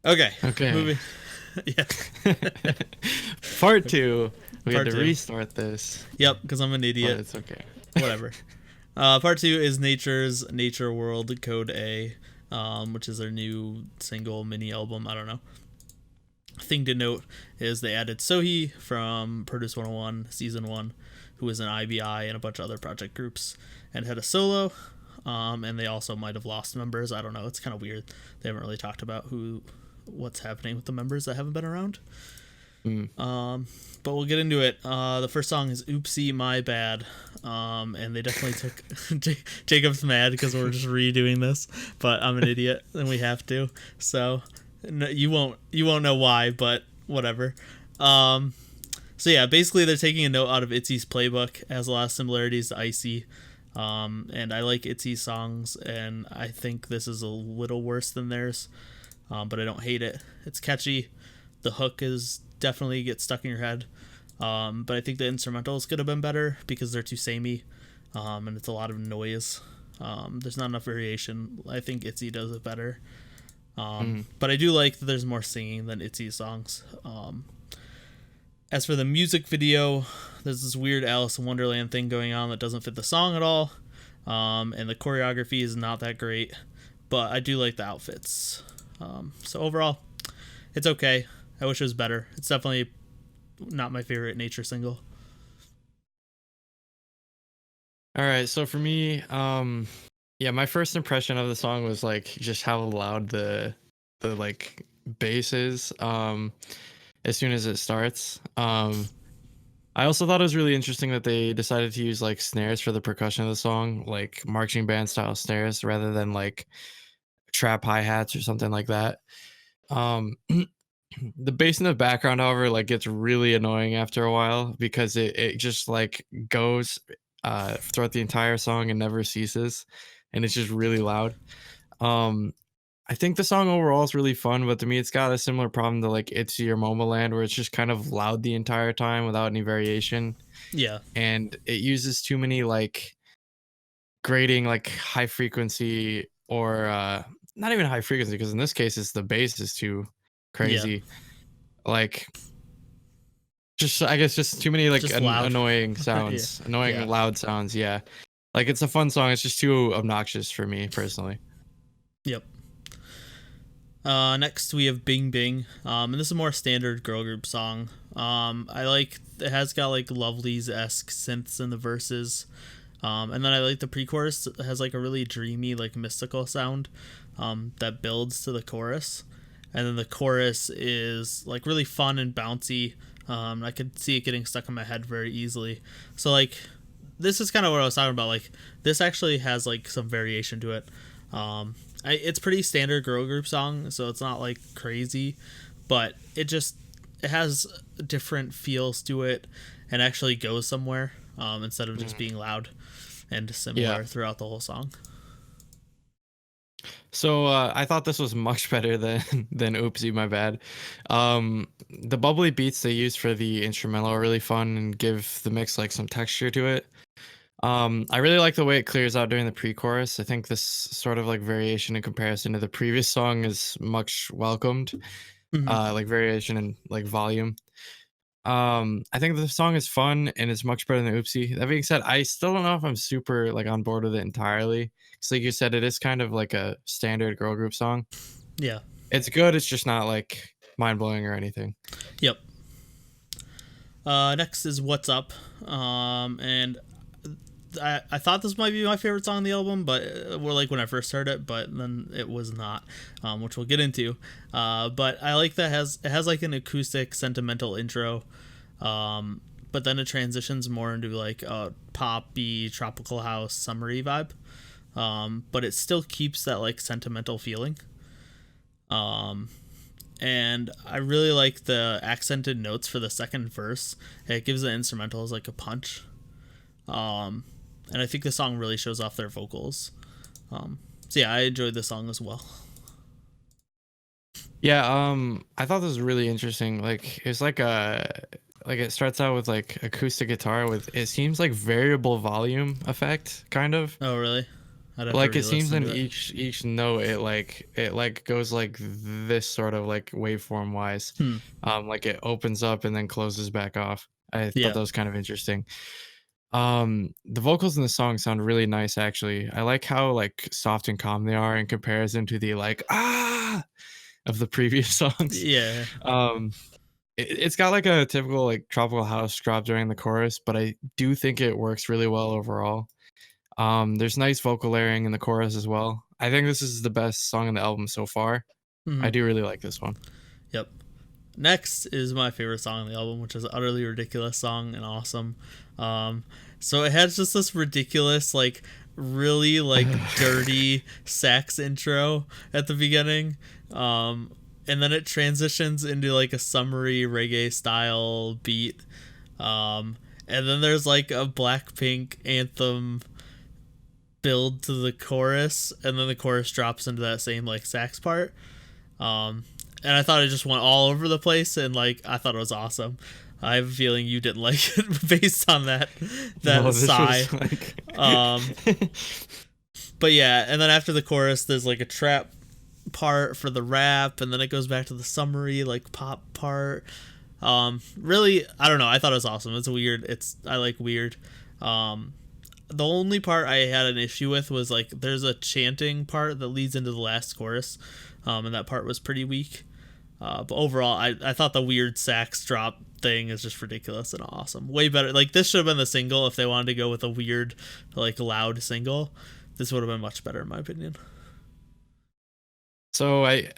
Okay. Okay. Moving. Yeah. Part two. We Part had to two. restart this, Yep, because I'm an but idiot. it's okay. Whatever. Part two is Nature's Nature World Code A, which is their new single mini album. I don't know. Thing to note is they added Sohee from Produce 101 Season 1, who was in IBI and a bunch of other project groups, and had a solo. And they also might have lost members. I don't know. It's kind of weird. They haven't really talked about what's happening with the members that haven't been around. But we'll get into it. The first song is Oopsie, My Bad. And they definitely took Jacob's mad because we're just redoing this, but I'm an idiot and we have to. So no, you won't know why, but whatever. So yeah, basically they're taking a note out of Itzy's playbook. It has a lot of similarities to Icy. And I like Itzy's songs, and I think this is a little worse than theirs. But I don't hate it. It's catchy. The hook is definitely gets stuck in your head. But I think the instrumentals could have been better because they're too samey. And it's a lot of noise. There's not enough variation. I think Itzy does it better. But I do like that there's more singing than Itzy's songs. As for the music video, there's this weird Alice in Wonderland thing going on that doesn't fit the song at all. And the choreography is not that great. But I do like the outfits. So overall, it's okay. I wish it was better. It's definitely not my favorite Nature single. All right, so for me, yeah, my first impression of the song was like just how loud the like bass is as soon as it starts. I also thought it was really interesting that they decided to use like snares for the percussion of the song, like marching band style snares rather than like trap hi-hats or something like that. Um the bass in the background, however, like gets really annoying after a while because it just like goes throughout the entire song and never ceases, and it's just really loud. um I think the song overall is really fun, but to me it's got a similar problem to like Itzy or Momoland, where it's just kind of loud the entire time without any variation, Yeah. and it uses too many like grading, like high frequency or not even high frequency, because in this case it's the bass is too Yeah. crazy, like just I guess just too many like Just loud. annoying sounds, annoying Yeah. loud sounds. Yeah, like it's a fun song, it's just too obnoxious for me personally. Yep. Next we have Bing Bing. And this is a more standard girl group song. I like it has got like Lovelyz-esque synths in the verses. And then I like the pre-chorus. It has like a really dreamy, like mystical sound that builds to the chorus. And then the chorus is like really fun and bouncy. I could see it getting stuck in my head very easily. So like this is kind of what I was talking about. Like this actually has like some variation to it. It's pretty standard girl group song, so it's not like crazy, but it has different feels to it and actually goes somewhere instead of just being loud and similar throughout the whole song. So I thought this was much better than Oopsie, My Bad. The bubbly beats they use for the instrumental are really fun and give the mix like some texture to it. I really like the way it clears out during the pre-chorus. I think this sort of like variation in comparison to the previous song is much welcomed. Like variation and like volume. I think the song is fun and it's much better than Oopsie. That being said, I still don't know if I'm super like on board with it entirely. Because like you said, it is kind of like a standard girl group song. Yeah. It's good, it's just not like mind blowing or anything. Yep. Next is What's Up. And I thought this might be my favorite song on the album, but we're like when I first heard it, but then it was not, which we'll get into. But I like that it has like an acoustic sentimental intro, but then it transitions more into like a poppy tropical house summery vibe, but it still keeps that like sentimental feeling. And I really like the accented notes for the second verse. It gives the instrumentals like a punch. And I think the song really shows off their vocals. So yeah, I enjoyed the song as well. Yeah, I thought this was really interesting. Like it's like it starts out with like acoustic guitar with it seems like variable volume effect, kind of. Oh really? I'd have to Like it seems re-listen in to it. each note it goes like this sort of like waveform wise. Hmm. Like it opens up and then closes back off. I thought Yeah. that was kind of interesting. The vocals in the song sound really nice actually. I like how like soft and calm they are in comparison to the like of the previous songs. Yeah. Um it's got like a typical like tropical house drop during the chorus, but I do think it works really well overall. There's nice vocal layering in the chorus as well. I think this is the best song on the album so far. I Hmm. do really like this one. Yep. Next is my favorite song on the album, which is an utterly ridiculous song and awesome. Um, so it has just this ridiculous, like, really like dirty sax intro at the beginning. And then it transitions into like a summery reggae style beat. And then there's like a Blackpink anthem build to the chorus, and then the chorus drops into that same like sax part. And I thought it just went all over the place, and like I thought it was awesome. I have a feeling you didn't like it based on that No, sigh. like Um, but yeah, and then after the chorus, there's like a trap part for the rap, and then it goes back to the summary like pop part. Really, I don't know. I thought it was awesome. It's weird. I like weird. The only part I had an issue with was like there's a chanting part that leads into the last chorus, and that part was pretty weak. But overall, I thought the weird sax drop thing is just ridiculous and awesome. Way better. Like this should have been the single if they wanted to go with a weird, like loud single. This would have been much better in my opinion. so I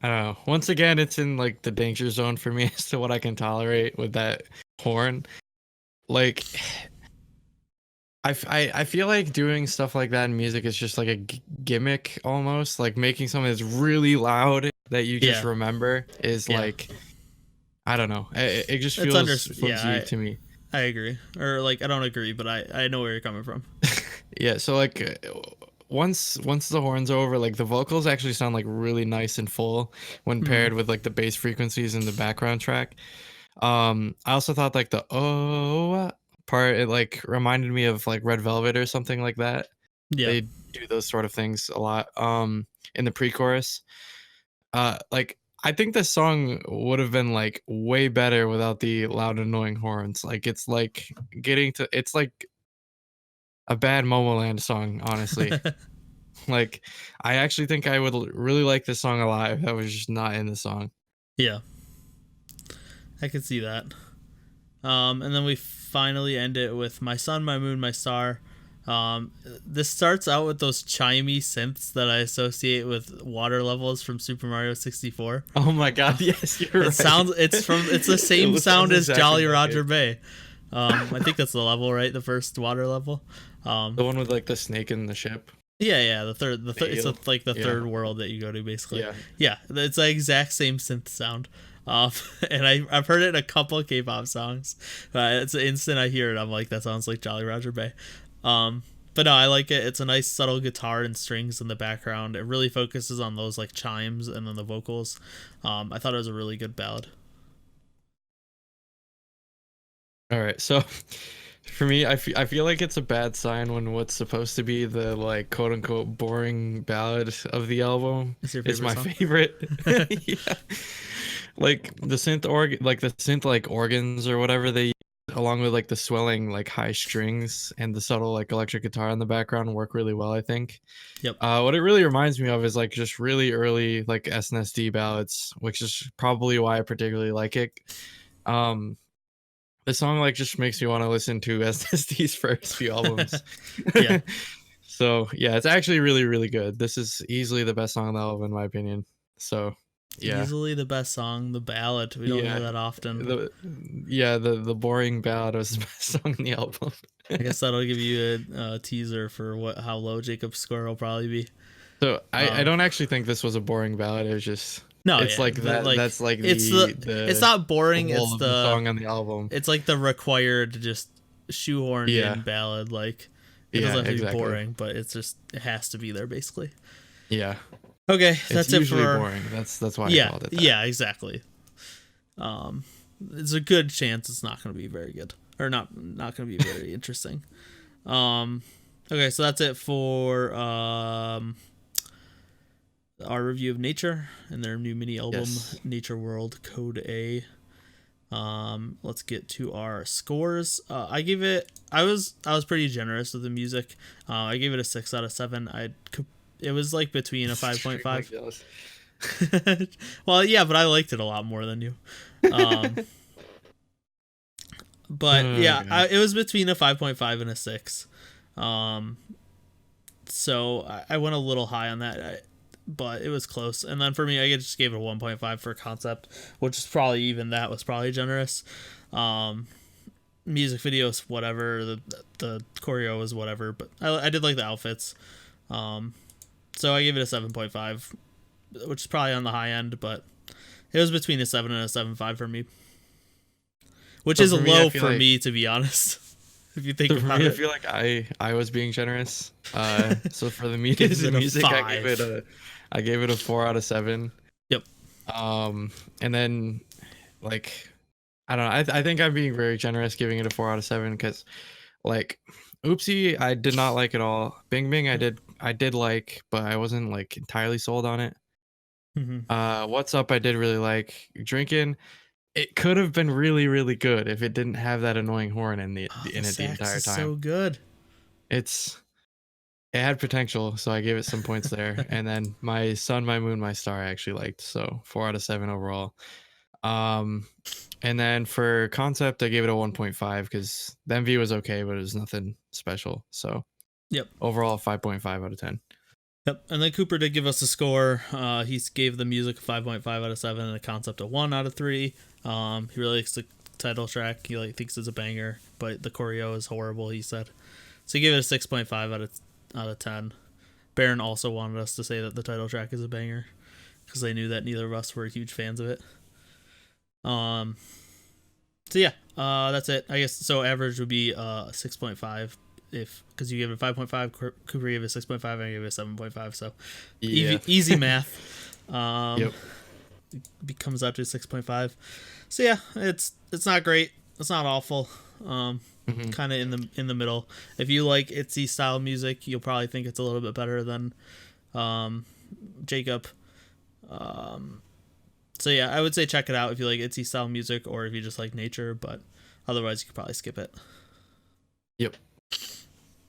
don't know. Once again, it's in like the danger zone for me as to what I can tolerate with that horn. Like I feel like doing stuff like that in music is just like a gimmick almost. Like making something that's really loud that you just Yeah. remember is Yeah. like I don't know. It just It's feels flimsy yeah, to me. I agree. Or like I don't agree, but I know where you're coming from. Yeah. So like once the horns are over, like the vocals actually sound like really nice and full when Hmm. paired with like the bass frequencies in the background track. I also thought like the oh part it like reminded me of like Red Velvet or something like that. Yeah. They do those sort of things a lot. In the pre-chorus, like I think this song would have been like way better without the loud annoying horns. Like it's like it's like a bad Momoland song, honestly. Like I actually think I would really like this song a lot if that was just not in the song. Yeah. I could see that. And then we finally end it with My Sun, My Moon, My Star. This starts out with those chimey synths that I associate with water levels from Super Mario 64. Oh my god, yes, you're right. It's the same It sound sounds as exactly Jolly like Roger it. Bay. I think that's the level, right? The first water level. The one with like the snake in the ship. Yeah, it's eel. like the Yeah. third world that you go to basically. Yeah. Yeah, it's the exact same synth sound. Um, and I've heard it in a couple of K-pop songs. It's the instant I hear it, I'm like, that sounds like Jolly Roger Bay. But no, I like it. It's a nice subtle guitar and strings in the background. It really focuses on those like chimes and then the vocals. I thought it was a really good ballad. All right. So for me, I feel like it's a bad sign when what's supposed to be the like quote unquote boring ballad of the album It's your is favorite my song? favorite. Yeah. Like the synth like organs or whatever they use, along with like the swelling like high strings and the subtle like electric guitar in the background work really well, I think. Yep. What it really reminds me of is like just really early like SNSD ballads, which is probably why I particularly like it. Um the song like just makes me want to listen to SSD's first few albums. Yeah. So yeah, it's actually really, really good. This is easily the best song on the album in my opinion. So yeah. Easily the best song, the ballad. We don't hear Yeah. that often. The boring ballad was the best song on the album. I guess that'll give you a teaser for how low Jacob's score will probably be. So I Um, don't actually think this was a boring ballad. It was just No, it's yeah, like but, that. like, That's like it's the it's not boring. whole It's of the song on the album. it's like the required just shoehorned Yeah. in ballad. Like it Yeah, doesn't have to exactly. be boring, but it has to be there basically. Yeah, Okay, it's that's it usually for boring. That's why I yeah called it that. yeah exactly. There's a good chance it's not going to be very good or not going to be very interesting. Okay, so that's it for our review of Nature and their new mini album, Yes. Nature World Code A. Let's get to our scores. I was pretty generous with the music. I gave it a 6 out of 7. It was like between a 5.5. Well, yeah, but I liked it a lot more than you. Um, but yeah, God. it was between a 5.5 and a 6. So I went a little high on that, but it was close. And then for me, I just gave it a 1.5 for concept, which is probably, even that was probably generous. Music videos, whatever. The choreo was whatever, but I did like the outfits. So I gave it a 7.5, which is probably on the high end, but it was between a 7 and a 7.5 for me, which So is for me, low I feel for like me, to be honest. If you think so for about me, I it, feel like I was being generous. So for the gives it a music, 5. I gave it a 4 out of 7. Yep. And then like I don't know. I think I'm being very generous giving it a 4 out of 7 because like Oopsie I did not like at all. Bing Bing I did like, but I wasn't like entirely sold on it. Mm-hmm. What's Up I did really like. Drinking, it could have been really really good if it didn't have that annoying horn Oh, the in it the sax entire is time. so good. It's it had potential, so I gave it some points there. And then My Sun, My Moon, My Star I actually liked, so 4 out of 7 overall. Um, and then for concept, I gave it a 1.5 because the MV was okay, but it was nothing special. So Yep. overall, 5.5 out of 10. Yep. And then Cooper did give us a score. He gave the music a 5.5 out of 7 and the concept a 1 out of 3. He really likes the title track. He thinks it's a banger, but the choreo is horrible, he said. So he gave it a 6.5 out of 10. Baron also wanted us to say that the title track is a banger because they knew that neither of us were huge fans of it. So yeah, that's it. I guess so. Average would be 6.5 because you gave it a 5.5, Cooper gave it a 6.5, and I gave it a 7.5. So Yeah. easy math. Yep. Comes out to 6.5. So yeah, it's not great. It's not awful. Kind of in the middle. If you like Itzy style music, you'll probably think it's a little bit better than Jacob. So yeah, I would say check it out if you like Itzy style music or if you just like Nature, but otherwise you could probably skip it. Yep.